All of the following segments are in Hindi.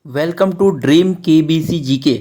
Welcome to dream KBC GK.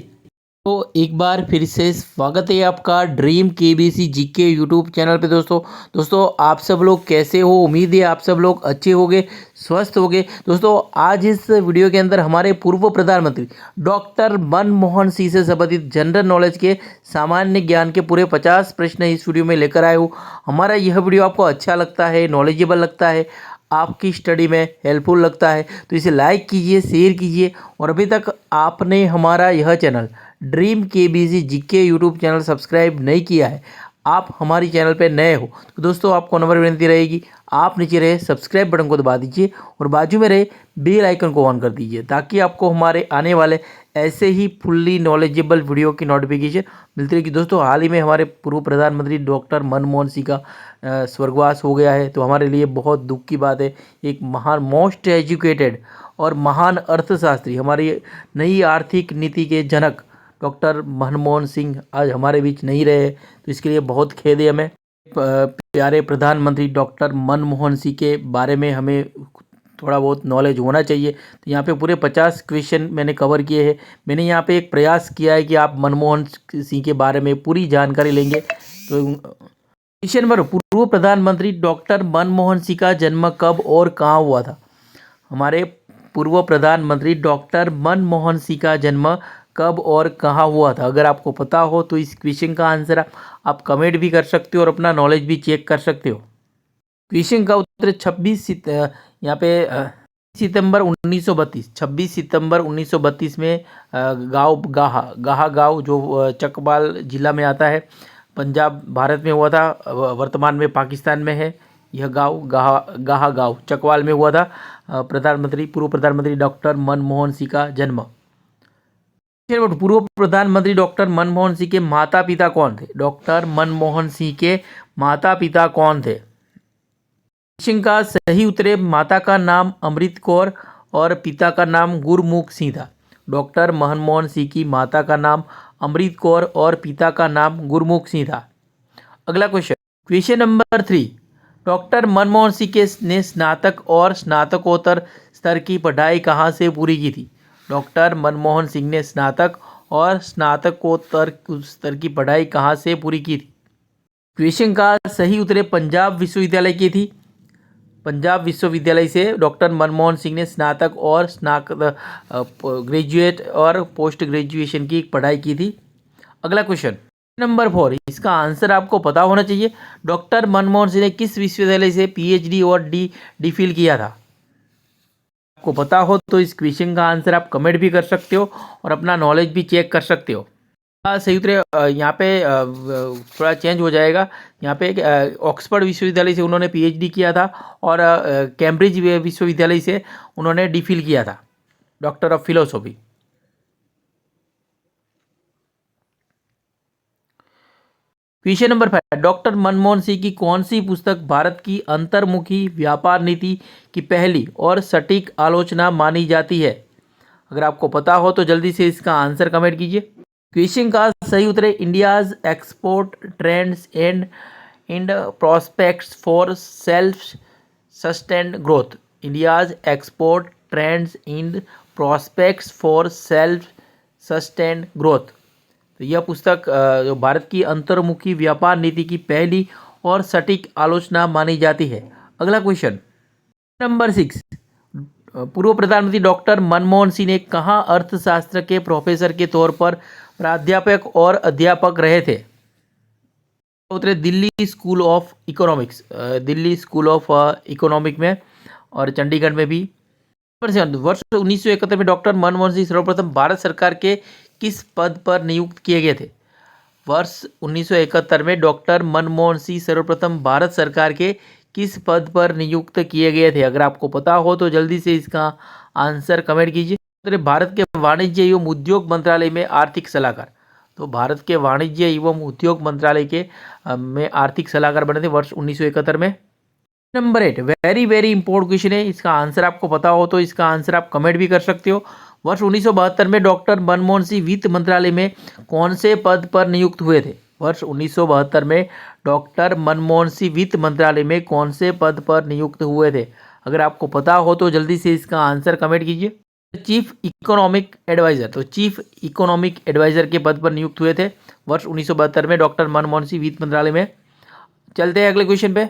तो एक बार फिर से स्वागत है आपका dream KBC GK YouTube channel पे। दोस्तों आप सब लोग कैसे हो? उम्मीद है आप सब लोग अच्छे होंगे, स्वस्थ होंगे। दोस्तों आज इस वीडियो के अंदर हमारे पूर्व प्रधानमंत्री डॉक्टर मनमोहन सिंह से संबंधित जनरल नॉलेज के सामान्य ज्ञान के पूरे 50 प्रश्न इस वीडियो में लेकर आए हूँ। हमारा यह वीडियो आपको अच्छा लगता है, नॉलेजेबल लगता है, आपकी स्टडी में हेल्पफुल लगता है तो इसे लाइक कीजिए, शेयर कीजिए। और अभी तक आपने हमारा यह channel dream KBC GK YouTube channel subscribe नहीं किया है, आप हमारी चैनल पर नए हो तो दोस्तों आपको नंबर विनती रहेगी, आप नीचे रहे सब्सक्राइब बटन को दबा दीजिए और बाजू में रहे बेल आइकन को ऑन कर दीजिए ताकि आपको हमारे आने वाले ऐसे ही फुल्ली नॉलेजेबल वीडियो की नोटिफिकेशन मिलती रहेगी। दोस्तों हाल ही में हमारे पूर्व प्रधानमंत्री डॉक्टर मनमोहन सिंह का स्वर्गवास हो गया है, तो हमारे लिए बहुत दुख की बात है। एक महान मोस्ट एजुकेटेड और महान अर्थशास्त्री, हमारी नई आर्थिक नीति के जनक डॉक्टर मनमोहन सिंह आज हमारे बीच नहीं रहे, तो इसके लिए बहुत खेद है हमें। प्यारे प्रधानमंत्री डॉक्टर मनमोहन सिंह के बारे में हमें थोड़ा बहुत नॉलेज होना चाहिए। तो यहाँ पे पूरे 50 क्वेश्चन मैंने कवर किए हैं। मैंने यहाँ पे एक प्रयास किया है कि आप मनमोहन सिंह के बारे में पूरी जानकारी लेंगे। तो क्वेश्चन नंबर, पूर्व प्रधानमंत्री डॉक्टर मनमोहन सिंह का जन्म कब और कहाँ हुआ था? हमारे पूर्व प्रधानमंत्री डॉक्टर मनमोहन सिंह का जन्म कब और कहाँ हुआ था? अगर आपको पता हो तो इस क्वेश्चन का आंसर आप कमेंट भी कर सकते हो और अपना नॉलेज भी चेक कर सकते हो। क्वेश्चन का उत्तर 26 सितंबर 1932 में गांव गाहा गांव जो चकवाल जिला में आता है, पंजाब भारत में हुआ था, वर्तमान में पाकिस्तान में है। यह गांव गाहा गांव चकवाल में हुआ था। पूर्व प्रधानमंत्री डॉक्टर मनमोहन सिंह का जन्म। पूर्व प्रधानमंत्री डॉक्टर मनमोहन सिंह के माता पिता कौन थे? डॉक्टर मनमोहन सिंह के माता पिता कौन थे? क्वेश्चन का सही उत्तर, माता का नाम अमृत कौर और पिता का नाम गुरमुख सिंह था। डॉक्टर मनमोहन सिंह की माता का नाम अमृत कौर और पिता का नाम गुरमुख सिंह था। अगला question, question number 3, doctor Manmohan Singh ने स्नातक और स्नातकोत्तर स्तर की पढ़ाई कहाँ से पूरी की थी? डॉक्टर मनमोहन सिंह ने स्नातक और स्नातकोत्तर स्तर की पढ़ाई कहाँ से पूरी की थी? क्वेश्चन का सही उत्तर पंजाब विश्वविद्यालय की थी। पंजाब विश्वविद्यालय से डॉक्टर मनमोहन सिंह ने स्नातक और ग्रेजुएट और पोस्ट ग्रेजुएशन की पढ़ाई की थी। अगला क्वेश्चन नंबर 4, इसका आंसर आपको पता होना चाहिए। डॉक्टर मनमोहन सिंह ने किस विश्वविद्यालय से पीएचडी और डी फिल किया था? आपको पता हो तो इस क्वेश्चन का आंसर आप कमेंट भी कर सकते हो और अपना नॉलेज भी चेक कर सकते हो। सही उत्तर यहाँ पे थोड़ा चेंज हो जाएगा। यहाँ पे ऑक्सफोर्ड विश्वविद्यालय से उन्होंने पीएचडी किया था और कैम्ब्रिज विश्वविद्यालय से उन्होंने डीफिल किया था, doctor of philosophy. Question number 5, doctor Manmohan Singh की कौन सी पुस्तक भारत की अंतर्मुखी व्यापार नीति की पहली और सटीक आलोचना मानी जाती है? अगर आपको पता हो तो जल्दी से इसका आंसर कमेंट कीजिए। क्वेश्चन का सही उत्तर है India's export trends and prospects for self sustained growth. India's export trends and prospects for self sustained growth. तो यह पुस्तक जो भारत की अंतर्मुखी व्यापार नीति की पहली और सटीक आलोचना मानी जाती है। अगला क्वेश्चन नंबर 6, पूर्व प्रधानमंत्री डॉक्टर मनमोहन सिंह ने कहाँ अर्थशास्त्र के प्रोफेसर के तौर पर प्राध्यापक और अध्यापक रहे थे? उत्तर Delhi school of economics, Delhi school of economic में और चंडीगढ़ में भी। वर्ष 1971 में डॉक्टर मनमोहन सिंह सर्वप्रथम भारत सरकार के किस पद पर नियुक्त किए गए थे? वर्ष 1971 में डॉक्टर मनमोहन सिंह सर्वप्रथम भारत सरकार के किस पद पर नियुक्त किए गए थे? अगर आपको पता हो तो जल्दी से इसका आंसर कमेंट कीजिए। भारत के वाणिज्य एवं उद्योग मंत्रालय में आर्थिक सलाहकार। तो भारत के वाणिज्य एवं उद्योग मंत्रालय के में आर्थिक सलाहकार बने थे वर्ष 1971 में। Number 8, very very important question है, इसका आंसर आपको पता हो तो इसका आंसर आप कमेंट भी कर सकते हो। वर्ष 1972 में डॉक्टर मनमोहन सिंह वित्त मंत्रालय में कौन से पद पर नियुक्त हुए थे? वर्ष 1972 में डॉक्टर मनमोहन सिंह वित्त मंत्रालय में कौन से पद पर नियुक्त हुए थे? अगर आपको पता हो तो जल्दी से इसका आंसर कमेंट कीजिए। चीफ इकोनॉमिक एडवाइजर, तो चीफ इकोनॉमिक एडवाइजर के पद पर नियुक्त हुए थे वर्ष 1972 में डॉक्टर मनमोहन सिंह वित्त मंत्रालय में। चलते हैं अगले क्वेश्चन पे।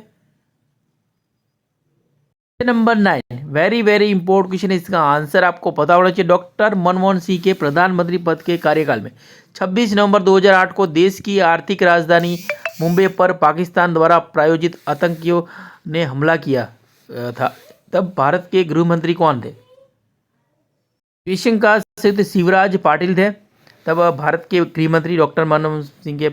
Number 9, very very important question है, इसका आंसर आपको पता होना चाहिए। डॉक्टर मनमोहन सिंह के प्रधानमंत्री पद के कार्यकाल में 26 नवंबर 2008 को देश की आर्थिक राजधानी मुंबई पर पाकिस्तान द्वारा प्रायोजित आतंकियों ने हमला किया था, तब भारत के गृह मंत्री कौन थे? क्वेश्चन का सिद्ध शिवराज पाटिल थे तब भारत के गृह मंत्री डॉक्टर मनमोहन सिंह के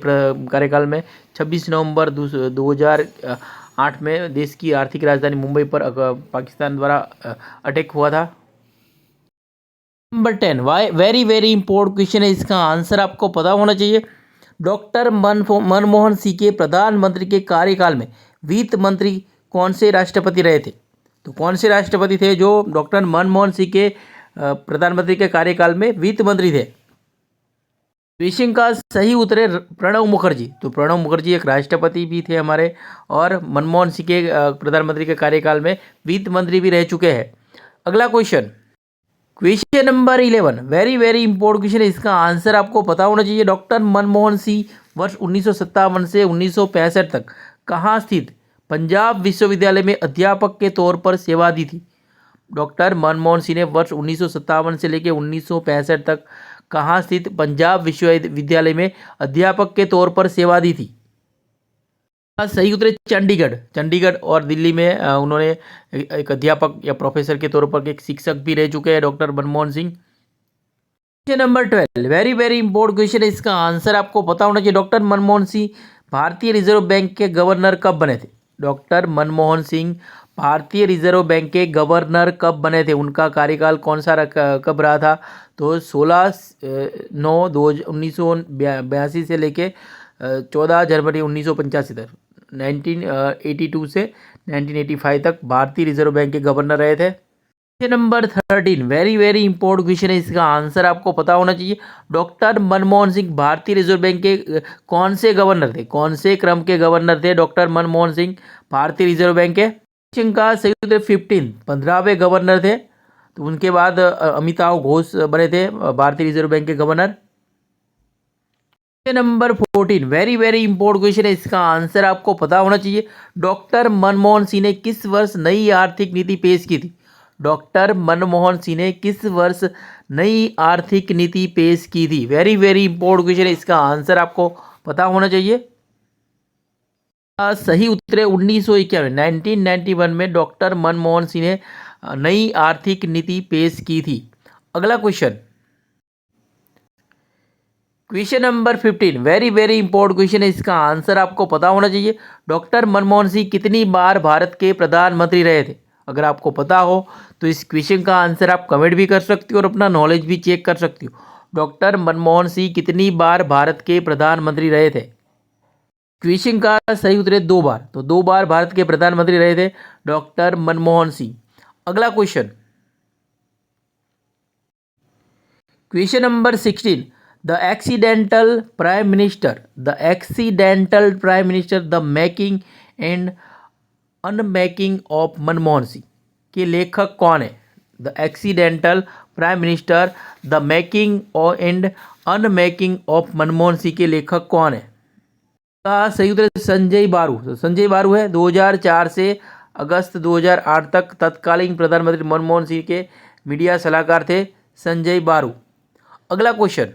कार्यकाल में 26 नवंबर 2008 में देश की आर्थिक राजधानी मुंबई पर पाकिस्तान द्वारा अटैक हुआ था। Number 10, very very important question है, इसका आंसर आपको पता होना चाहिए। डॉक्टर मनमोहन सिंह के प्रधानमंत्री के कार्यकाल में वित्त मंत्री कौन से राष्ट्रपति रहे थे? तो कौन से राष्ट्रपति थे जो डॉक्टर मनमोहन सिंह के प्रधानमंत्री के कार्यकाल में वित्त मंत्री थे? क्वेश्चन का सही उत्तर है प्रणब मुखर्जी। तो प्रणब मुखर्जी एक राष्ट्रपति भी थे हमारे और मनमोहन सिंह के प्रधानमंत्री के कार्यकाल में वित्त मंत्री भी रह चुके हैं। अगला question, question number 11, very very important question है, इसका आंसर आपको पता होना चाहिए। डॉक्टर मनमोहन सिंह वर्ष 1957 से 1965 तक कहाँ स्थित पंजाब विश्वविद्यालय में अध्यापक के तौर पर सेवा दी थी? डॉक्टर मनमोहन सिंह ने वर्ष 1957 से लेकर 1965 तक कहाँ स्थित पंजाब विश्वविद्यालय में अध्यापक के तौर पर सेवा दी थी? सही उत्तर चंडीगढ़। चंडीगढ़ और दिल्ली में उन्होंने एक अध्यापक या प्रोफेसर के तौर पर एक शिक्षक भी रह चुके हैं doctor Manmohan Singh. Question number 12, very very important question है, इसका आंसर आपको पता होना चाहिए। डॉक्टर मनमोहन सिंह भारतीय रिजर्व बैंक के गवर्नर कब बने थे? डॉक्टर मनमोहन सिंह भारतीय रिजर्व बैंक के गवर्नर कब बने थे? उनका कार्यकाल कौन सा कब रहा था? तो 16/9/1982 से लेके 14 जनवरी 1985 तक, 1982 से 1985 तक भारतीय रिजर्व बैंक के गवर्नर रहे थे। Question number 13, very very important question है, इसका आंसर आपको पता होना चाहिए। डॉक्टर मनमोहन सिंह भारतीय रिजर्व बैंक के कौन से गवर्नर थे? कौन से क्रम के गवर्नर थे डॉक्टर मनमोहन सिंह भारतीय रिजर्व बैंक के? क्वेश्चन का सही उत्तर 15वें गवर्नर थे। तो उनके बाद अमिताभ घोष बने थे भारतीय रिजर्व बैंक के governor. Question number 14, very very important question है, इसका आंसर आपको पता होना चाहिए। डॉक्टर मनमोहन सिंह ने किस वर्ष नई आर्थिक नीति पेश की थी? डॉक्टर मनमोहन सिंह ने किस वर्ष नई आर्थिक नीति पेश की थी? वेरी वेरी इंपॉर्टेंट क्वेश्चन है, इसका आंसर आपको पता होना चाहिए। सही उत्तर 1991 में डॉक्टर मनमोहन सिंह ने नई आर्थिक नीति पेश की थी। अगला question, question number 15, very very important question है, इसका आंसर आपको पता होना चाहिए। डॉक्टर मनमोहन सिंह कितनी बार भारत के प्रधानमंत्री रहे थे? अगर आपको पता हो तो इस क्वेश्चन का आंसर आप कमेंट भी कर सकती हो और अपना नॉलेज भी चेक कर सकती हो। डॉक्टर मनमोहन सिंह कितनी बार भारत के प्रधानमंत्री रहे थे? क्वेश्चन का सही उत्तर है 2 बार। तो 2 बार भारत के प्रधानमंत्री रहे थे डॉक्टर मनमोहन सिंह। अगला question, question number 16, the accidental prime minister the making and unmaking of Manmohan Singh के लेखक कौन है? The accidental prime minister the making and unmaking of Manmohan Singh के लेखक कौन है? का सही उत्तर संजय बारू। तो संजय बारू है। 2004 से अगस्त 2008 तक तत्कालीन प्रधानमंत्री मनमोहन सिंह के मीडिया सलाहकार थे संजय बारू। अगला question,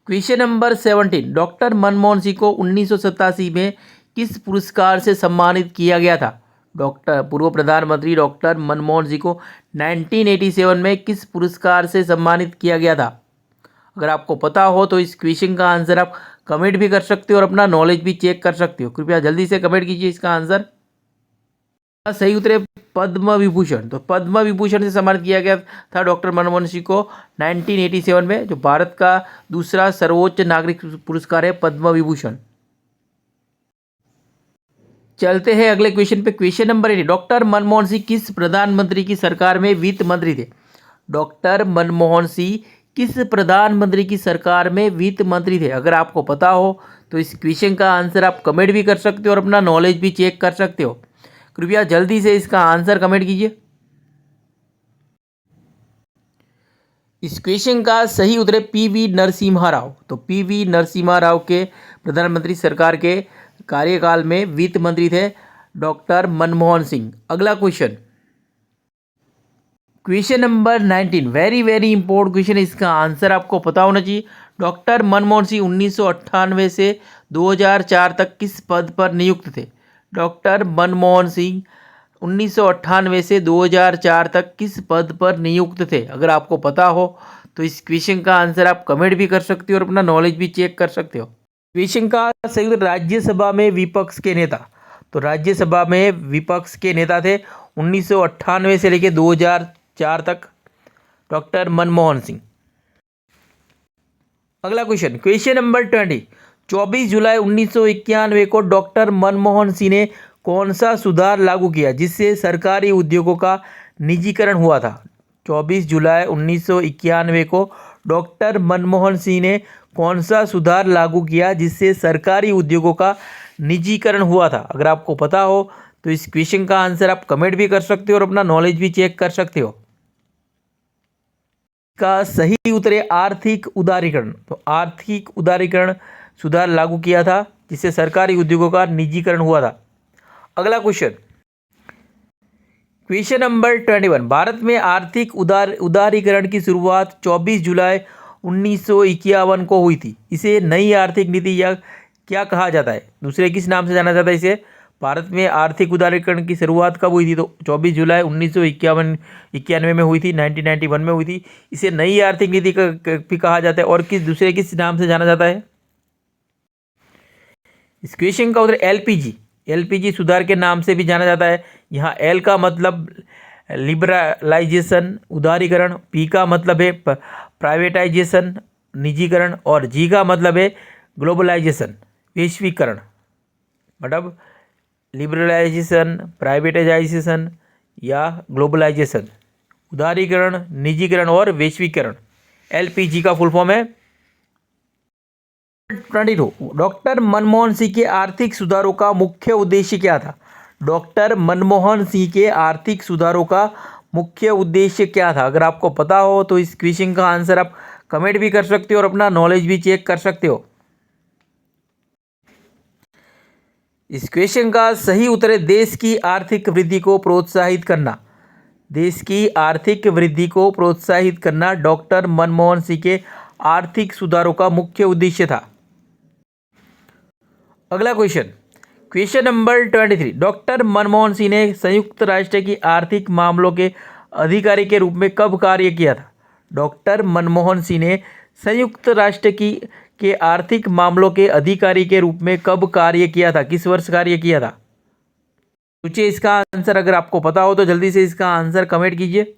question number 17, doctor Manmohan Singh को 1987 में किस पुरस्कार से सम्मानित किया गया था? डॉक्टर पूर्व प्रधानमंत्री डॉक्टर मनमोहन सिंह को 1987 में किस पुरस्कार से सम्मानित किया गया था? अगर आपको पता हो तो इस क्वेश्चन का आंसर आप कमेंट भी कर सकते हो और अपना नॉलेज भी चेक कर सकते हो। कृपया जल्दी से कमेंट कीजिए इसका आंसर। सही उत्तर है पद्म विभूषण। तो पद्म विभूषण से सम्मानित किया गया था डॉक्टर मनमोहन सिंह को 1987 में, जो भारत का दूसरा सर्वोच्च नागरिक पुरस्कार है पद्म विभूषण। चलते हैं अगले क्वेश्चन पे। Question number 8, doctor Manmohan Singh किस प्रधानमंत्री की सरकार में वित्त मंत्री थे? डॉक्टर मनमोहन सिंह किस प्रधानमंत्री की सरकार में वित्त मंत्री थे? अगर आपको पता हो तो इस क्वेश्चन का आंसर आप कमेंट भी कर सकते हो और अपना नॉलेज भी चेक कर सकते हो। कृपया जल्दी से इसका आंसर कमेंट कीजिए। इस क्वेश्चन का सही उत्तर है पीवी नरसिम्हा राव। तो पीवी नरसिम्हा राव के प्रधानमंत्री सरकार के कार्यकाल में वित्त मंत्री थे डॉक्टर मनमोहन सिंह। अगला question, question number 19, very very important question है, इसका आंसर आपको पता होना चाहिए। डॉक्टर मनमोहन सिंह 1998 से 2004 तक किस पद पर नियुक्त थे? डॉक्टर मनमोहन सिंह 1998 से 2004 तक किस पद पर नियुक्त थे? अगर आपको पता हो तो इस क्वेश्चन का आंसर आप कमेंट भी कर सकते हो और अपना नॉलेज भी चेक कर सकते हो। क्वेश्चन का सही उत्तर राज्यसभा में विपक्ष के नेता। तो राज्यसभा में विपक्ष के नेता थे 1998 से लेकर 2004 तक डॉक्टर मनमोहन सिंह। अगला क्वेश्चन, क्वेश्चन नंबर 20, 24 जुलाई 1991 को डॉक्टर मनमोहन सिंह ने कौन सा सुधार लागू किया जिससे सरकारी उद्योगों का निजीकरण हुआ था? 24 जुलाई 1991 को डॉक्टर मनमोहन सिंह ने कौन सा सुधार लागू किया जिससे सरकारी उद्योगों का निजीकरण हुआ था? अगर आपको पता हो तो इस क्वेश्चन का आंसर आप कमेंट भी कर सकते हो और अपना नॉलेज भी चेक कर सकते हो। का सही उत्तर है आर्थिक उदारीकरण। तो आर्थिक उदारीकरण सुधार लागू किया था जिससे सरकारी उद्योगों का निजीकरण हुआ था। अगला क्वेश्चन, क्वेश्चन नंबर 21, भारत में आर्थिक उदारीकरण की शुरुआत 24 जुलाई 1951 को हुई थी। इसे नई आर्थिक नीति या क्या कहा जाता है? दूसरे किस नाम से जाना जाता है इसे? भारत में आर्थिक उदारीकरण की शुरुआत कब हुई थी? तो 24 जुलाई 1991 में हुई थी, 1991 में हुई थी। इसे नई आर्थिक नीति भी कहा जाता है और किस नाम से जाना जाता है? इस क्वेश्चन का उत्तर एलपीजी सुधार के नाम से भी जाना जाता है। यहाँ एल का मतलब लिबरलाइजेशन उदारीकरण, पी का मतलब है प्राइवेटाइजेशन निजीकरण और जी का मतलब है ग्लोबलाइजेशन वैश्वीकरण। मतलब लिबरलाइजेशन, प्राइवेटाइजेशन या ग्लोबलाइजेशन, उदारीकरण, निजीकरण और वैश्वीकरण, एलपीजी का फुल फॉर्म है। 22, डॉक्टर मनमोहन सिंह के आर्थिक सुधारों का मुख्य उद्देश्य क्या था? डॉक्टर मनमोहन सिंह के आर्थिक सुधारों का मुख्य उद्देश्य क्या था? अगर आपको पता हो तो इस क्वेश्चन का आंसर आप कमेंट भी कर सकते हो और अपना नॉलेज भी चेक कर सकते हो। इस क्वेश्चन का सही उत्तर है देश की आर्थिक वृद्धि को प्रोत्साहित करना। देश की आर्थिक वृद्धि को प्रोत्साहित करना डॉक्टर मनमोहन सिंह के आर्थिक सुधारों का मुख्य उद्देश्य था। अगला question, question number 23, doctor Manmohan Singh ने संयुक्त राष्ट्र की आर्थिक मामलों के अधिकारी के रूप में कब कार्य किया था? डॉक्टर मनमोहन सिंह ने संयुक्त राष्ट्र के आर्थिक मामलों के अधिकारी के रूप में कब कार्य किया था? किस वर्ष कार्य किया था? सोचिए इसका आंसर। अगर आपको पता हो तो जल्दी से इसका आंसर कमेंट कीजिए।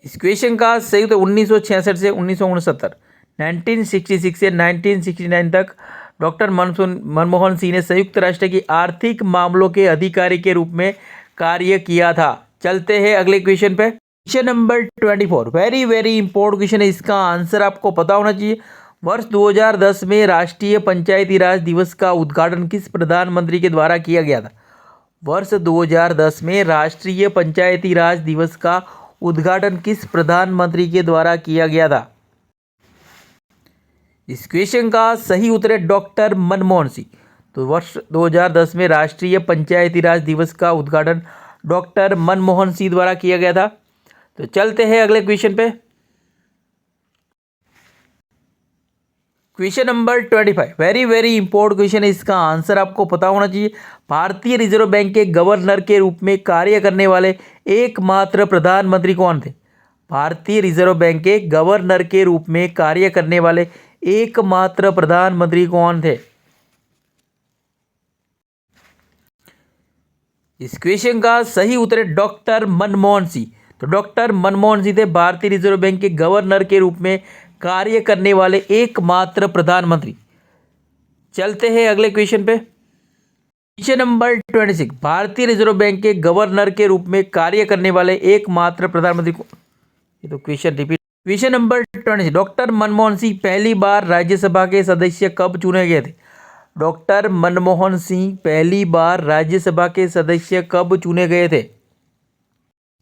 इस क्वेश्चन का सही उत्तर 1966 से 1969, 1966 से 1969 तक डॉक्टर मनमोहन सिंह ने संयुक्त राष्ट्र की आर्थिक मामलों के अधिकारी के रूप में कार्य किया था। चलते हैं अगले क्वेश्चन पे। Question number 24, very very important question है, इसका आंसर आपको पता होना चाहिए। वर्ष 2010 में राष्ट्रीय पंचायती राज दिवस का उद्घाटन किस प्रधानमंत्री के द्वारा किया गया था? वर्ष 2010 में राष्ट्रीय पंचायती राज दिवस का उद्घाटन किस प्रधानमंत्री के द्वारा किया गया था? इस क्वेश्चन का सही उत्तर है डॉक्टर मनमोहन सिंह। तो वर्ष 2010 में राष्ट्रीय पंचायती राज दिवस का उद्घाटन डॉक्टर मनमोहन सिंह द्वारा किया गया था। तो चलते हैं अगले क्वेश्चन पे। Question number 25, very very important question है, इसका आंसर आपको पता होना चाहिए। भारतीय रिजर्व बैंक के गवर्नर के रूप में कार्य करने वाले एकमात्र प्रधानमंत्री कौन थे? भारतीय रिजर्व बैंक के गवर्नर के रूप में कार्य करने वाले एकमात्र प्रधानमंत्री कौन थे? इस क्वेश्चन का सही उत्तर है डॉक्टर मनमोहन सिंह। तो डॉक्टर मनमोहन सिंह थे भारतीय रिजर्व बैंक के गवर्नर के रूप में कार्य करने वाले एकमात्र प्रधानमंत्री। चलते हैं अगले क्वेश्चन पे। क्वेश्चन नंबर 26, भारतीय रिजर्व बैंक के गवर्नर के रूप में कार्य करने वाले एकमात्र प्रधानमंत्री को, ये तो question repeat. Question number 26, doctor Manmohan Singh पहली बार राज्यसभा के सदस्य कब चुने गए थे? डॉक्टर मनमोहन सिंह पहली बार राज्यसभा के सदस्य कब चुने गए थे?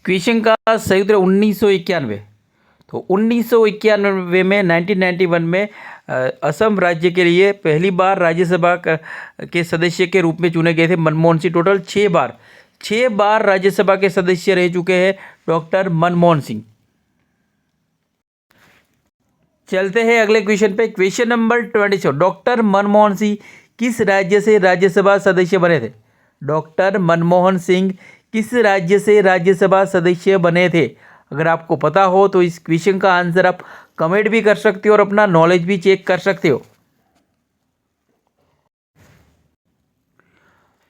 क्वेश्चन का सही उत्तर 1991। तो 1991 में 1991 में असम राज्य के लिए पहली बार राज्यसभा के सदस्य के रूप में चुने गए थे मनमोहन सिंह। टोटल 6 बार राज्यसभा के सदस्य रह चुके हैं डॉक्टर मनमोहन सिंह। चलते हैं अगले क्वेश्चन पे। Question number 26। Doctor Manmohan Singh किस राज्य से राज्यसभा सदस्य बने थे? डॉक्टर मनमोहन सिंह किस राज्य से राज्यसभा सदस्य बने थे? अगर आपको पता हो तो इस क्वेश्चन का आंसर आप कमेंट भी कर सकते हो और अपना नॉलेज भी चेक कर सकते हो।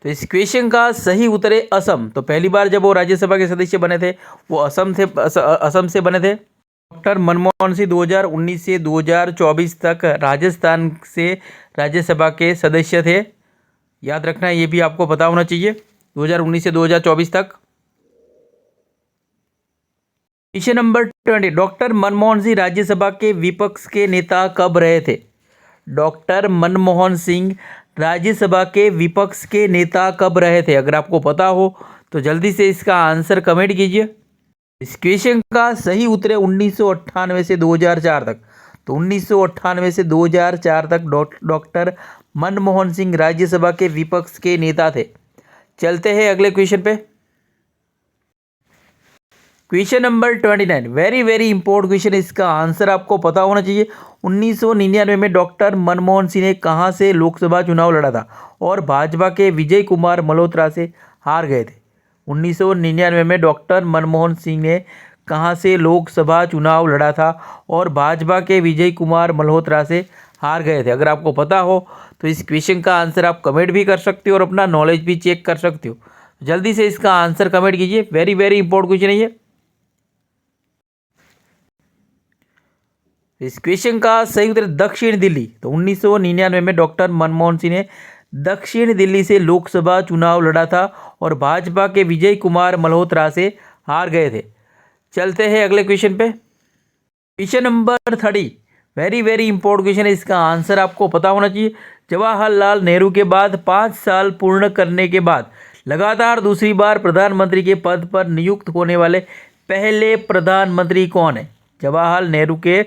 तो इस क्वेश्चन का सही उत्तर है असम। तो पहली बार जब वो राज्यसभा के सदस्य बने थे वो असम से बने थे। डॉक्टर मनमोहन सिंह 2019 से 2024 तक राजस्थान से राज्यसभा के सदस्य थे। याद रखना है, ये भी आपको पता होना चाहिए। 2019 से 2024 तक। Question number 20। Doctor Manmohan Singh Rajya Sabha के विपक्ष के नेता कब रहे थे? डॉक्टर मनमोहन सिंह राज्यसभा के विपक्ष के नेता कब रहे थे? अगर आपको पता हो तो जल्दी से इसका आंसर कमेंट कीजिए। इस क्वेश्चन का सही उत्तर है 1998 से 2004 तक। तो 1998 से 2004 तक डॉक्टर मनमोहन सिंह राज्यसभा के विपक्ष के नेता थे। चलते हैं अगले क्वेश्चन पे। Question number 29। Very very important question. इसका आंसर आपको पता होना चाहिए। 1999 में डॉक्टर मनमोहन सिंह ने कहां से लोकसभा चुनाव लड़ा था और भाजपा के विजय कुमार मल्होत्रा से हार गए थे? 1999 में डॉक्टर मनमोहन सिंह ने कहां से लोकसभा चुनाव लड़ा था और भाजपा के विजय कुमार मल्होत्रा से हार गए थे? अगर आपको पता हो तो इस क्वेश्चन का आंसर आप कमेंट भी कर सकते हो और अपना नॉलेज भी चेक कर सकते हो। जल्दी से इसका आंसर कमेंट कीजिए। वेरी वेरी इंपॉर्टेंट क्वेश्चन है ये। इस क्वेश्चन का सही उत्तर दक्षिण दिल्ली। तो 1999 में डॉक्टर मनमोहन सिंह ने दक्षिण दिल्ली से लोकसभा चुनाव लड़ा था और भाजपा के विजय कुमार मल्होत्रा से हार गए थे। चलते हैं अगले क्वेश्चन पे। Question number 30। Very very important question है। इसका आंसर आपको पता होना चाहिए। जवाहरलाल नेहरू के बाद 5 साल पूर्ण करने के बाद लगातार दूसरी बार प्रधानमंत्री के पद पर नियुक्त होने वाले पहले प्रधानमंत्री कौन है? जवाहरलाल नेहरू के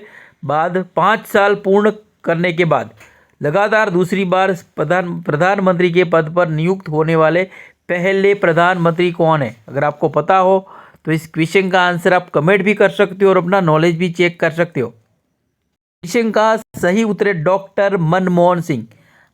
बाद 5 साल पूर्ण करने के बाद लगातार दूसरी बार प्रधानमंत्री के पद पर नियुक्त होने वाले पहले प्रधानमंत्री कौन है? अगर आपको पता हो तो इस क्वेश्चन का आंसर आप कमेंट भी कर सकते हो और अपना नॉलेज भी चेक कर सकते हो। क्वेश्चन का सही उत्तर है डॉक्टर मनमोहन सिंह।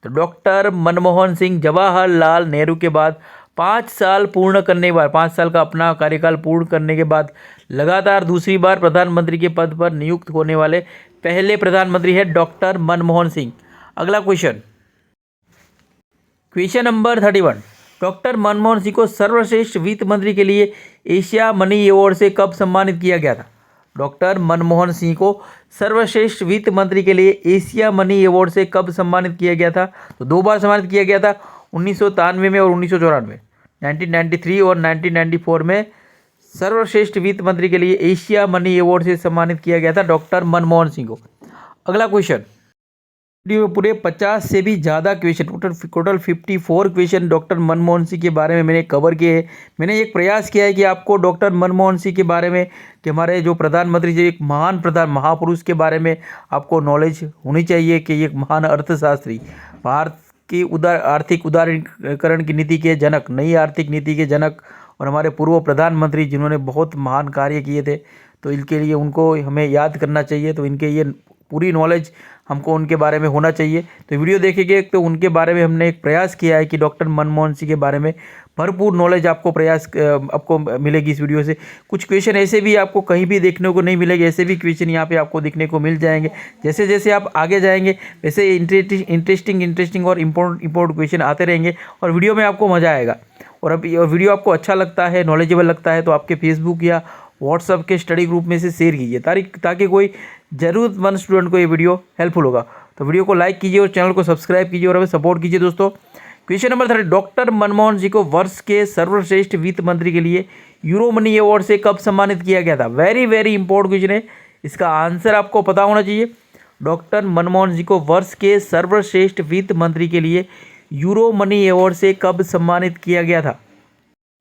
तो डॉक्टर मनमोहन सिंह जवाहरलाल नेहरू के बाद 5 साल पूर्ण करने के बाद 5 साल का अपना कार्यकाल पूर्ण करने के बाद लगातार दूसरी बार प्रधानमंत्री के पद पर नियुक्त होने वाले पहले प्रधानमंत्री है डॉक्टर मनमोहन सिंह। अगला question. Question number 31। Doctor Manmohan Singh को सर्वश्रेष्ठ वित्त मंत्री के लिए एशिया मनी अवार्ड से कब सम्मानित किया गया था? डॉक्टर मनमोहन सिंह को सर्वश्रेष्ठ वित्त मंत्री के लिए एशिया मनी अवार्ड से कब सम्मानित किया गया था? तो 2 बार सम्मानित किया गया था, 1993 में और 1994। 1993 और 1994 में सर्वश्रेष्ठ वित्त मंत्री के लिए एशिया मनी अवार्ड से सम्मानित किया गया था डॉक्टर मनमोहन सिंह को। अगला क्वेश्चन। वीडियो में पूरे 50 से भी ज़्यादा question, total 54 question doctor Manmohan Singh के बारे में मैंने कवर किए हैं। मैंने एक प्रयास किया है कि आपको डॉक्टर मनमोहन सिंह के बारे में, कि हमारे जो प्रधानमंत्री, जो एक महान महापुरुष के बारे में आपको नॉलेज होनी चाहिए कि ये एक महान अर्थशास्त्री, भारत की आर्थिक उदारीकरण की नीति के जनक, नई आर्थिक नीति के जनक और हमारे पूर्व प्रधानमंत्री जिन्होंने बहुत महान कार्य किए थे, तो इनके लिए उनको हमें याद करना चाहिए। तो इनके ये पूरी नॉलेज हमको उनके बारे में होना चाहिए। तो वीडियो देखेंगे तो उनके बारे में हमने एक प्रयास किया है कि डॉक्टर मनमोहन सिंह के बारे में भरपूर नॉलेज आपको मिलेगी इस वीडियो से। कुछ क्वेश्चन ऐसे भी आपको कहीं भी देखने को नहीं मिलेंगे, ऐसे भी क्वेश्चन यहाँ पे आपको देखने को मिल जाएंगे। जैसे जैसे आप आगे जाएंगे वैसे इंटरेस्टिंग और इम्पोर्टेंट क्वेश्चन आते रहेंगे और वीडियो में आपको मज़ा आएगा। और वीडियो आपको अच्छा लगता है, नॉलेजेबल लगता है तो आपके फेसबुक या व्हाट्सअप के स्टडी ग्रुप में से शेयर कीजिए ताकि कोई ज़रूरतमंद स्टूडेंट को ये वीडियो हेल्पफुल होगा। तो वीडियो को लाइक कीजिए और चैनल को सब्सक्राइब कीजिए और हमें सपोर्ट कीजिए दोस्तों। Question number 30। Doctor Manmohan Singh को वर्ष के सर्वश्रेष्ठ वित्त मंत्री के लिए यूरो मनी अवार्ड से कब सम्मानित किया गया था? वेरी वेरी इंपॉर्टेंट क्वेश्चन है, इसका आंसर आपको पता होना चाहिए। डॉक्टर मनमोहन सिंह को वर्ष के सर्वश्रेष्ठ वित्त मंत्री के लिए यूरो मनी अवार्ड से कब सम्मानित किया गया था?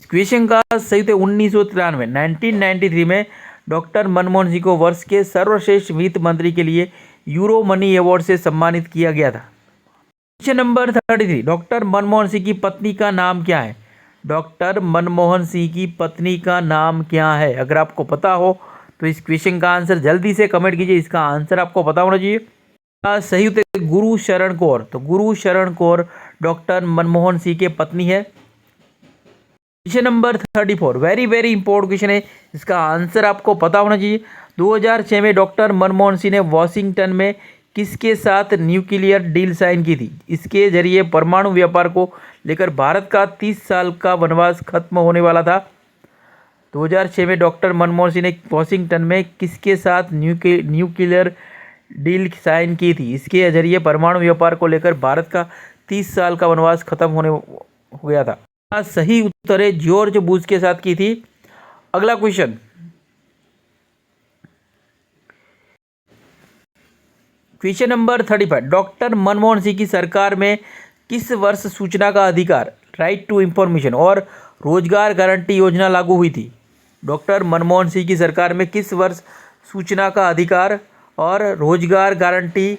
इस क्वेश्चन का सही उत्तर 1993 में डॉक्टर मनमोहन सिंह को वर्ष के सर्वश्रेष्ठ वित्त मंत्री के लिए यूरो मनी अवार्ड से सम्मानित किया गया था। Question number 33, doctor Manmohan Singh की पत्नी का नाम क्या है? डॉक्टर मनमोहन सिंह की पत्नी का नाम क्या है? अगर आपको पता हो तो इस क्वेश्चन का आंसर जल्दी से कमेंट कीजिए। इसका आंसर आपको पता होना चाहिए। सही उत्तर गुरु शरण कौर। तो गुरु शरण कौर डॉक्टर मनमोहन सिंह के पत्नी है। Question number 34, very very important question है, इसका आंसर आपको पता होना चाहिए। 2006 में डॉक्टर मनमोहन सिंह ने वॉशिंगटन में किसके साथ न्यूक्लियर डील साइन की थी? इसके जरिए परमाणु व्यापार को लेकर भारत का 30 साल का वनवास खत्म होने वाला था। 2006 में डॉक्टर मनमोहन सिंह ने वॉशिंगटन में किसके साथ न्यूक्लियर डील साइन की थी? इसके जरिए परमाणु व्यापार को लेकर भारत का 30 साल का वनवास खत्म हो गया था। सही उत्तर है जॉर्ज बुश के साथ की थी। अगला question, question number 35, doctor Manmohan Singh की सरकार में किस वर्ष सूचना का अधिकार, राइट टू इंफॉर्मेशन और रोजगार गारंटी योजना लागू हुई थी? डॉक्टर मनमोहन सिंह की सरकार में किस वर्ष सूचना का अधिकार और रोजगार गारंटी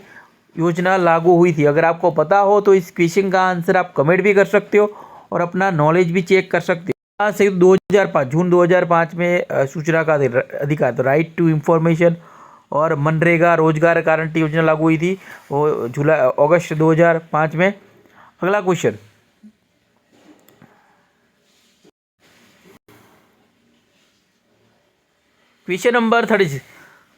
योजना लागू हुई थी? अगर आपको पता हो तो इस क्वेश्चन का आंसर आप कमेंट भी कर सकते हो और अपना नॉलेज भी चेक कर सकते हो। सही 2005, जून 2005 में सूचना का अधिकार, तो राइट टू इंफॉर्मेशन और मनरेगा रोजगार गारंटी योजना लागू हुई थी वो अगस्त 2005 में। अगला क्वेश्चन, क्वेश्चन नंबर 36,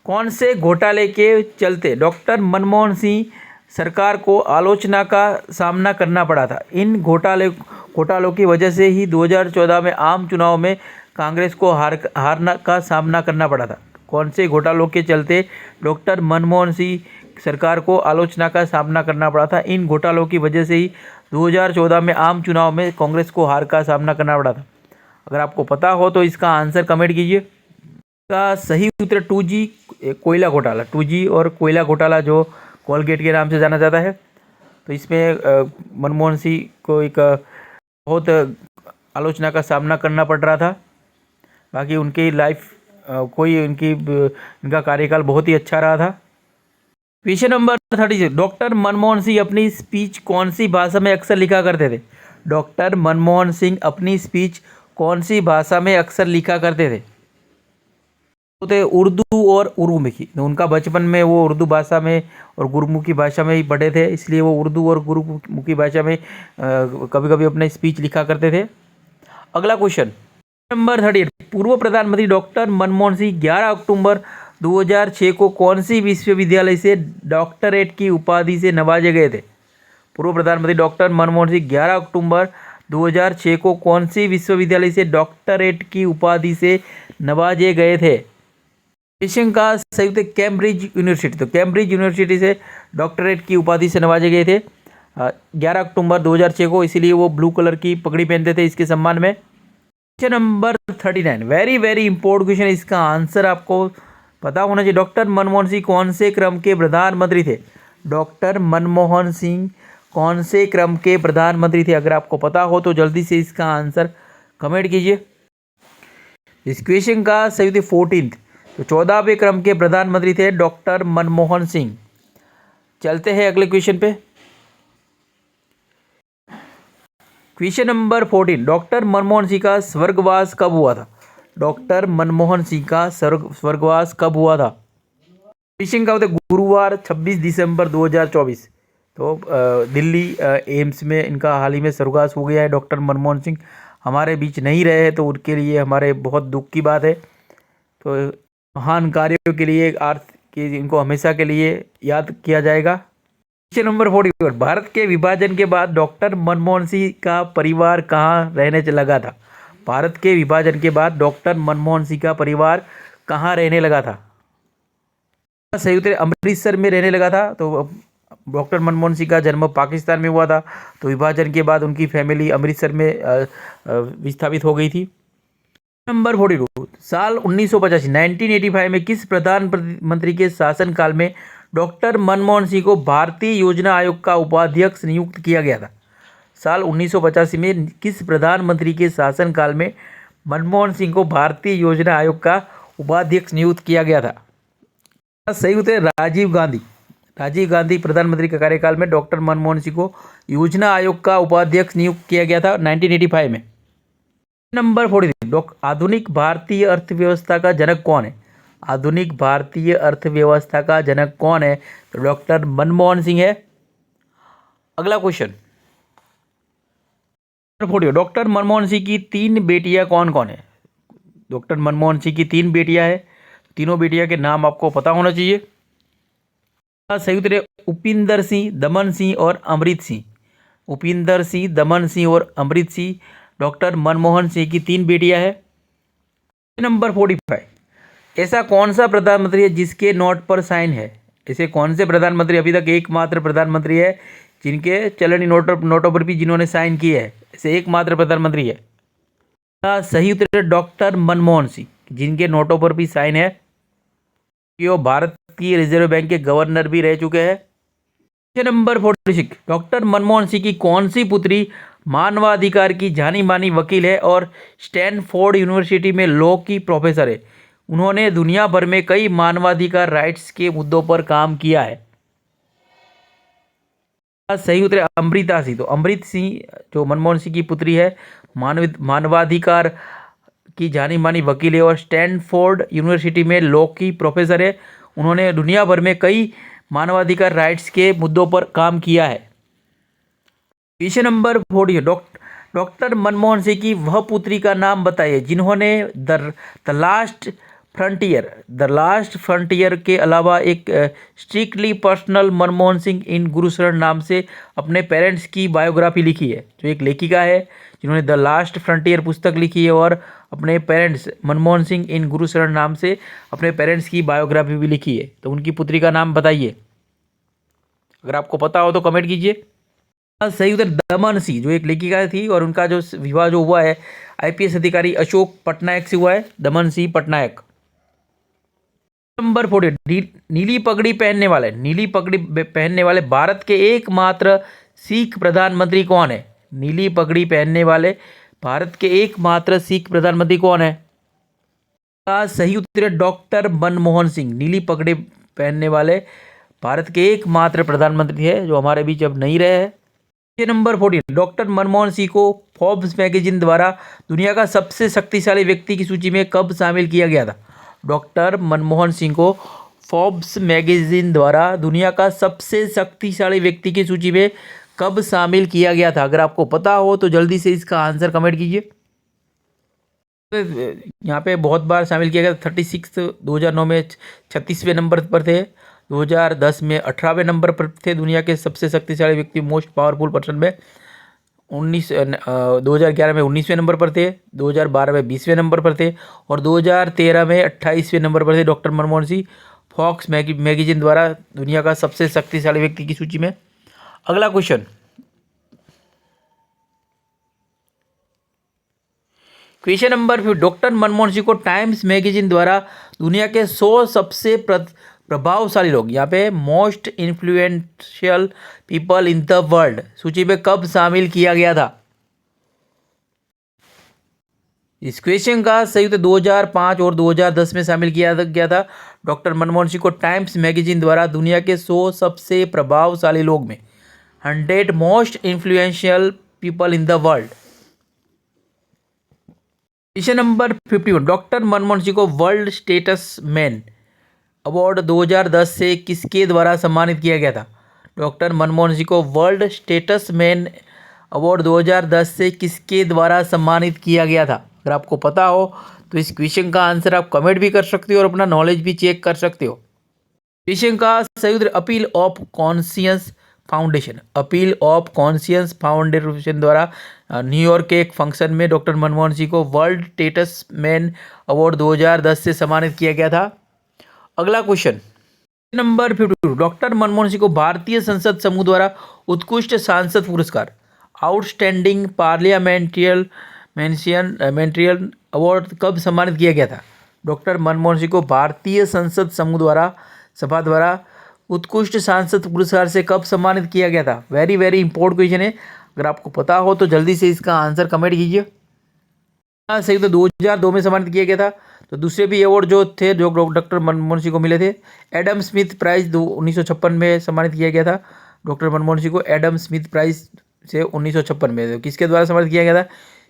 कौन से घोटाले के चलते डॉक्टर मनमोहन सिंह सरकार को आलोचना का सामना करना पड़ा था? इन घोटालों की वजह से ही 2014 में आम चुनाव में कांग्रेस को हारना का सामना करना पड़ा था। कौन से घोटालों के चलते डॉक्टर मनमोहन सिंह सरकार को आलोचना का सामना करना पड़ा था? इन घोटालों की वजह से ही 2014 में आम चुनाव में कांग्रेस को हार का सामना करना पड़ा था। अगर आपको पता हो तो इसका आंसर कमेंट कीजिए। इसका सही उत्तर 2G कोयला घोटाला, 2G और कोयला घोटाला जो कोलगेट के नाम से जाना जाता है। तो इसमें मनमोहन सिंह को एक बहुत आलोचना का सामना करना पड़ रहा था। बाकी उनकी लाइफ इनका कार्यकाल बहुत ही अच्छा रहा था। Question number 36, doctor Manmohan Singh अपनी स्पीच कौन सी भाषा में अक्सर लिखा करते थे? डॉक्टर मनमोहन सिंह अपनी स्पीच कौन सी भाषा में अक्सर लिखा करते थे? थे उर्दू और गुरुमुखी। तो उनका बचपन में वो उर्दू भाषा में और गुरुमुखी भाषा में ही पढ़े थे, इसलिए वो उर्दू और गुरुमुखी भाषा में कभी कभी अपने स्पीच लिखा करते थे। अगला क्वेश्चन नंबर 38, पूर्व प्रधानमंत्री डॉक्टर मनमोहन सिंह 11 अक्टूबर 2006 को कौन सी विश्वविद्यालय से डॉक्टरेट की उपाधि से नवाजे गए थे? पूर्व प्रधानमंत्री डॉक्टर मनमोहन सिंह 11 अक्टूबर 2006 को कौन सी विश्वविद्यालय से डॉक्टरेट की उपाधि से नवाजे गए थे? क्वेश्चन का सही उत्तर कैम्ब्रिज यूनिवर्सिटी। तो कैम्ब्रिज यूनिवर्सिटी से डॉक्टरेट की उपाधि से नवाजे गए थे 11 अक्टूबर 2006 को, इसीलिए वो ब्लू कलर की पगड़ी पहनते थे इसके सम्मान में। Question number 39, very very important question, इसका आंसर आपको पता होना चाहिए। डॉक्टर मनमोहन सिंह कौन से क्रम के प्रधानमंत्री थे? डॉक्टर मनमोहन सिंह कौन से क्रम के प्रधानमंत्री थे? अगर आपको पता हो तो जल्दी से इसका आंसर कमेंट कीजिए। इस क्वेश्चन का सही उत्तर 14th, तो 14वें क्रम के प्रधानमंत्री थे डॉक्टर मनमोहन सिंह। चलते हैं अगले क्वेश्चन पे। Question number 14, doctor Manmohan Singh का स्वर्गवास कब हुआ था? डॉक्टर मनमोहन सिंह का स्वर्गवास कब हुआ था? क्वेश्चन का होता है गुरुवार 26 दिसंबर 2024। तो दिल्ली एम्स में इनका हाल ही में स्वर्गवास हो गया है। डॉक्टर मनमोहन सिंह हमारे बीच नहीं रहे हैं, तो उनके लिए हमारे बहुत दुख की बात है। तो महान कार्यों के लिए इनको हमेशा के लिए याद किया जाएगा। क्वेश्चन नंबर 44, भारत के विभाजन के बाद डॉक्टर मनमोहन सिंह का परिवार कहाँ रहने लगा था? भारत के विभाजन के बाद डॉक्टर मनमोहन सिंह का परिवार कहाँ रहने लगा था? सही उत्तर अमृतसर में रहने लगा था। तो डॉक्टर मनमोहन सिंह का जन्म पाकिस्तान में हुआ था, तो विभाजन के बाद उनकी फैमिली अमृतसर में विस्थापित हो गई थी। नंबर 42, साल 1985 में किस प्रधानमंत्री के शासनकाल में डॉक्टर मनमोहन सिंह को भारतीय योजना आयोग का उपाध्यक्ष नियुक्त किया गया था? साल 1985 में किस प्रधानमंत्री के शासनकाल में मनमोहन सिंह को भारतीय योजना आयोग का उपाध्यक्ष नियुक्त किया गया था? सही उत्तर है राजीव गांधी। राजीव गांधी प्रधानमंत्री के कार्यकाल में डॉक्टर मनमोहन सिंह को योजना आयोग का उपाध्यक्ष नियुक्त किया गया था 1985 में। नंबर 43, आधुनिक भारतीय अर्थव्यवस्था का जनक कौन है? आधुनिक भारतीय अर्थव्यवस्था का जनक कौन है? तो डॉक्टर मनमोहन सिंह है। अगला क्वेश्चन, डॉक्टर मनमोहन सिंह की 3 बेटियां कौन कौन है? डॉक्टर मनमोहन सिंह की 3 बेटियां हैं। तीनों बेटियां के नाम आपको पता होना चाहिए। सही उत्तर है उपिंदर सिंह, दमन सिंह और अमृत सिंह। उपिंदर सिंह, दमन सिंह और अमृत सिंह डॉक्टर मनमोहन सिंह की 3 बेटियां हैं। नंबर 45, ऐसा कौन सा प्रधानमंत्री है जिसके नोट पर साइन है? ऐसे कौन से प्रधानमंत्री, अभी तक एकमात्र प्रधानमंत्री है जिनके चलनी नोटों पर भी जिन्होंने साइन किए है, ऐसे एकमात्र प्रधानमंत्री है। सही उत्तर है डॉक्टर मनमोहन सिंह, जिनके नोटों पर भी साइन है कि वो भारत की रिजर्व बैंक के गवर्नर भी रह चुके हैं। नंबर 46, डॉक्टर मनमोहन सिंह की कौन सी पुत्री मानवाधिकार की जानी मानी वकील है और स्टैनफोर्ड यूनिवर्सिटी में लॉ की प्रोफेसर है? उन्होंने दुनिया भर में कई मानवाधिकार राइट्स के मुद्दों पर काम किया है। सही उत्तर है अमृता सिंह। तो अमृत सिंह जो मनमोहन सिंह की पुत्री है, मानवाधिकार की जानी मानी वकील है और स्टैनफोर्ड यूनिवर्सिटी में लॉ की प्रोफेसर है। उन्होंने दुनिया भर में कई मानवाधिकार राइट्स के मुद्दों पर काम किया है। Question number 40, doctor Manmohan Singh की वह पुत्री का नाम बताइए जिन्होंने द लास्ट फ्रंटियर के अलावा एक स्ट्रिक्टली पर्सनल मनमोहन सिंह इन गुरुशरण नाम से अपने पेरेंट्स की बायोग्राफी लिखी है। जो एक लेखिका है जिन्होंने द लास्ट फ्रंटियर पुस्तक लिखी है और अपने पेरेंट्स मनमोहन सिंह इन गुरुशरण नाम से अपने पेरेंट्स की बायोग्राफी भी लिखी है, तो उनकी पुत्री का नाम बताइए। अगर आपको पता हो तो कमेंट कीजिए। सही उत्तर दमन सिंह, जो एक लेखिका थी और उनका जो विवाह जो हुआ है आईपीएस अधिकारी अशोक पटनायक से हुआ है, दमन सिंह पटनायक। नंबर 40, नीली पगड़ी पहनने वाले भारत के एकमात्र सिख प्रधानमंत्री कौन है? नीली पगड़ी पहनने वाले भारत के एकमात्र सिख प्रधानमंत्री कौन है? सही उत्तर है डॉक्टर मनमोहन सिंह। नीली पगड़ी पहनने वाले भारत के एकमात्र प्रधानमंत्री है जो हमारे बीच अब नहीं रहे हैं। नंबर 40, डॉक्टर मनमोहन सिंह को फोर्ब्स मैगजीन द्वारा दुनिया का सबसे शक्तिशाली व्यक्ति की सूची में कब शामिल किया गया था? डॉक्टर मनमोहन सिंह को फोर्ब्स मैगजीन द्वारा दुनिया का सबसे शक्तिशाली व्यक्ति की सूची में कब शामिल किया गया था? अगर आपको पता हो तो जल्दी से इसका आंसर कमेंट कीजिए। यहाँ पे बहुत बार शामिल किया गया। 36 2009 में 36वें नंबर पर थे, 2010 में 18वें नंबर पर थे दुनिया के सबसे शक्तिशाली व्यक्ति मोस्ट पावरफुल पर्सन में। 2011 में 19वें नंबर पर थे, 2012 में 20वें नंबर पर थे और 2013 में 28वें नंबर पर थे doctor Manmohan Singh Fox magazine द्वारा दुनिया का सबसे शक्तिशाली व्यक्ति की सूची में। अगला question number 5, doctor Manmohan Singh को टाइम्स मैगजीन द्वारा दुनिया के 100 सबसे प्रभावशाली लोग, यहाँ पे most influential people in the world सूची में कब शामिल किया गया था? इस क्वेश्चन का सही उत्तर 2005 और 2010 में शामिल किया गया था। डॉक्टर मनमोहन सिंह को टाइम्स मैगजीन द्वारा दुनिया के 100 सबसे प्रभावशाली लोग में 100 most influential people in the world. Question number 51, doctor Manmohan Singh को वर्ल्ड स्टेटस मैन अवार्ड 2010 से किसके द्वारा सम्मानित किया गया था? डॉक्टर मनमोहन सिंह को वर्ल्ड स्टेटस मैन अवार्ड 2010 से किसके द्वारा सम्मानित किया गया था? अगर आपको पता हो तो इस क्वेश्चन का आंसर आप कमेंट भी कर सकते हो और अपना नॉलेज भी चेक कर सकते हो। क्वेश्चन का सही उत्तर appeal of conscience foundation. Appeal of conscience foundation द्वारा न्यूयॉर्क के एक फंक्शन में डॉक्टर मनमोहन सिंह को वर्ल्ड स्टेटस मैन अवार्ड 2010 से सम्मानित किया गया था। अगला question number 52, doctor Manmohan Singh को भारतीय संसद समूह द्वारा उत्कृष्ट सांसद पुरस्कार आउटस्टैंडिंग पार्लियामेंट्रियन अवार्ड कब सम्मानित किया गया था? डॉक्टर मनमोहन सिंह को भारतीय संसद समूह द्वारा सभा द्वारा उत्कृष्ट सांसद पुरस्कार से कब सम्मानित किया गया था? वेरी इंपॉर्टेंट क्वेश्चन है, अगर आपको पता हो तो जल्दी से इसका आंसर कमेंट कीजिए। हाँ सही, तो 2002 में सम्मानित किया गया था। तो दूसरे भी अवार्ड जो थे जो डॉक्टर मनमोहन सिंह को मिले थे, एडम स्मिथ प्राइज 1956 में सम्मानित किया गया था डॉक्टर मनमोहन सिंह को। एडम स्मिथ प्राइज से 1956 में, तो किसके द्वारा सम्मानित किया गया था?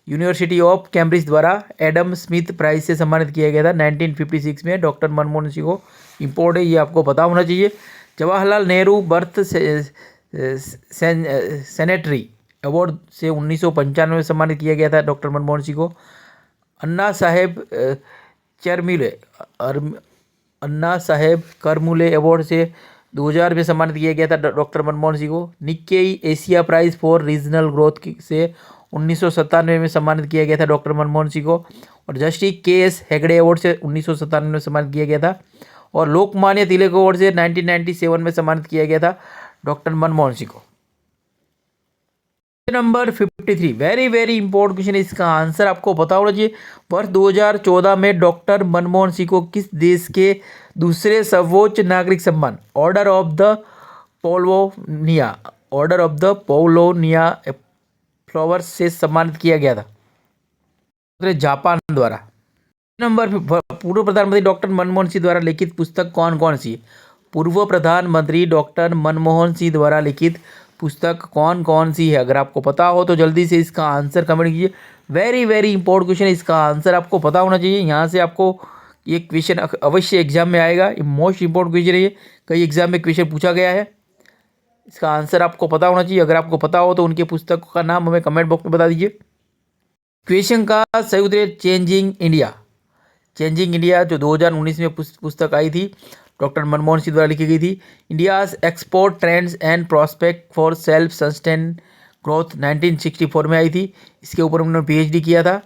यूनिवर्सिटी ऑफ कैम्ब्रिज द्वारा एडम स्मिथ प्राइज से सम्मानित किया गया था 1956 में डॉक्टर मनमोहन सिंह को। इम्पोर्ट है, ये आपको पता होना चाहिए। Jawaharlal Nehru birth sanitary award से 1995 में सम्मानित किया गया था डॉक्टर मनमोहन सिंह को। अन्ना साहेब करमुले अवार्ड से 2000 में सम्मानित किया गया था डॉक्टर मनमोहन सिंह को। Nikkei Asia prize for regional growth से 1997 में सम्मानित किया गया था डॉक्टर मनमोहन सिंह को। और जस्टिस के.एस. हेगड़े अवार्ड से 1997 में सम्मानित किया गया था। और लोकमान्य तिलक अवार्ड से 1997 में सम्मानित किया गया था डॉक्टर मनमोहन सिंह को। Number 53, very very important question है, इसका आंसर आपको पता होना चाहिए। वर्ष 2014 में डॉक्टर मनमोहन सिंह को किस देश के दूसरे सर्वोच्च नागरिक सम्मान ऑर्डर ऑफ पौलोनिया फ्लावर्स से सम्मानित किया गया था? जापान द्वारा। नंबर, पूर्व प्रधानमंत्री डॉक्टर मनमोहन सिंह द्वारा लिखित पुस्तक कौन कौन सी है? पूर्व प्रधानमंत्री डॉक्टर मनमोहन सिंह द्वारा लिखित पुस्तक कौन कौन सी है? अगर आपको पता हो तो जल्दी से इसका आंसर कमेंट कीजिए। वेरी वेरी इंपॉर्टेंट क्वेश्चन है, इसका आंसर आपको पता होना चाहिए। यहाँ से आपको ये क्वेश्चन अवश्य एग्जाम में आएगा, ये मोस्ट इंपॉर्टेंट क्वेश्चन है, ये कई एग्जाम में क्वेश्चन पूछा गया है। इसका आंसर आपको पता होना चाहिए। अगर आपको पता हो तो उनके पुस्तक का नाम हमें कमेंट बॉक्स में बता दीजिए। क्वेश्चन का सही उत्तर है चेंजिंग इंडिया, जो 2019 में पुस्तक आई थी, डॉक्टर मनमोहन सिंह द्वारा लिखी गई थी। India's export trends and prospect for self sustain growth 1964 में आई थी। इसके ऊपर उन्होंने पीएचडी किया था।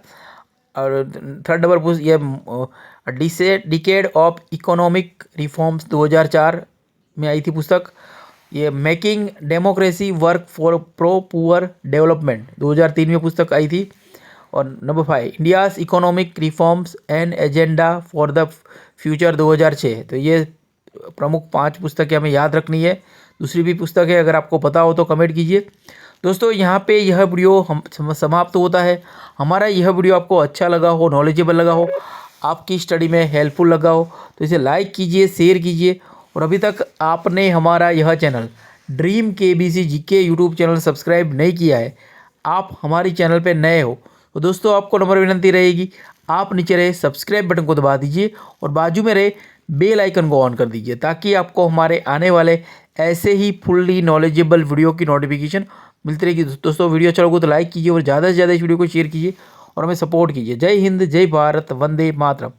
और थर्ड नंबर ये डिकेड ऑफ इकोनॉमिक रिफॉर्म्स 2004 में आई थी पुस्तक। ये making democracy work for pro poor development 2003 में पुस्तक आई थी। और number 5 India's economic reforms and agenda for the future 2006। तो ये प्रमुख 5 पुस्तकें हमें याद रखनी है। दूसरी भी पुस्तक है, अगर आपको पता हो तो कमेंट कीजिए। दोस्तों यहाँ पे यह वीडियो हम समाप्त होता है। हमारा यह वीडियो आपको अच्छा लगा हो, नॉलेजेबल लगा हो, आपकी स्टडी में हेल्पफुल लगा हो तो इसे लाइक कीजिए, शेयर कीजिए। और अभी तक आपने हमारा यह channel dream KBC GK YouTube channel subscribe नहीं किया है, आप हमारी चैनल पर नए हो तो दोस्तों आपको नंबर विनंती रहेगी, आप नीचे रहे सब्सक्राइब बटन को दबा दीजिए और बाजू में रहे बेल आइकन को ऑन कर दीजिए, ताकि आपको हमारे आने वाले ऐसे ही फुल्ली नॉलेजेबल वीडियो की नोटिफिकेशन मिलती रहेगी। दोस्तों वीडियो अच्छा लगे तो लाइक कीजिए और ज़्यादा से ज़्यादा इस वीडियो को शेयर कीजिए और हमें सपोर्ट कीजिए। जय हिंद, जय भारत, वंदे मातरम।